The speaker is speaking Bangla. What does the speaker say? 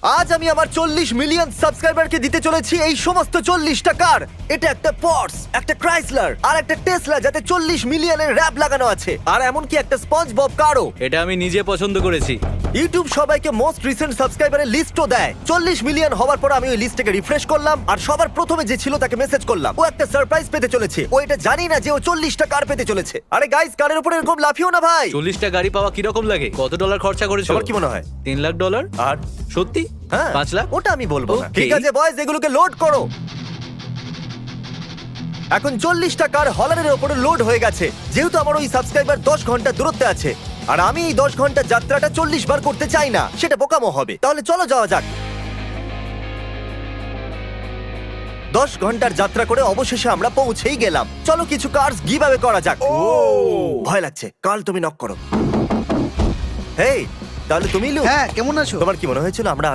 আজ আমি আমার 40 মিলিয়ন সাবস্ক্রাইবারকে দিতে চলেছি এই সমস্ত 40টা কার। এটা একটা পর্স, একটা ক্রাইসলার আর একটা টেসলা, যাতে 40 মিলিয়নের র‍্যাপ লাগানো আছে, আর এমনকি একটা স্পঞ্জ বব কারও। এটা আমি নিজে পছন্দ করেছি। ইউটিউব সবাইকে মোস্ট রিসেন্ট সাবস্ক্রাইবারের লিস্টও দেয়। 40 মিলিয়ন হওয়ার পর আমি ওই লিস্টটাকে রিফ্রেশ করলাম, আর সবার প্রথমে যে ছিল তাকে মেসেজ করলাম। ও একটা সারপ্রাইজ পেতে চলেছে। ও এটা জানি না যে ও 40টা কার পেতে চলেছে। আরে গাইস, কারের উপরে এরকম লাফিও না ভাই। 40টা গাড়ি পাওয়া কিরকম লাগে? কত ডলার খরচা করেছো? তোমার কি মনে হয়? $3 লাখ। আর সত্যি? হ্যাঁ, 5 লাখ? ওটা আমি বলবো না। Okay. ঠিক আছে বয়েজ, এগুলোকে লোড করো। এখন 40টা কার হলারের উপরে লোড হয়ে গেছে। যেহেতু আমার ওই সাবস্ক্রাইবার 10 ঘন্টা দূরত্বে আছে, আর আমি এই 10 ঘন্টা যাত্রাটা 40 বার করতে চাই না, সেটা বোকামো হবে। তাহলে চলো যাওয়া যাক। 10 ঘন্টার যাত্রা করে অবশেষে আমরা পৌঁছেই গেলাম। চলো কিছু কার্স গিভঅ্যাওয়ে করা যাক। ভয় লাগছে। কাল তুমি নক করো। হেই, তাহলে তুমি লু। হ্যাঁ, কেমন আছো? তোমার কি মনে হয়েছিল আমরা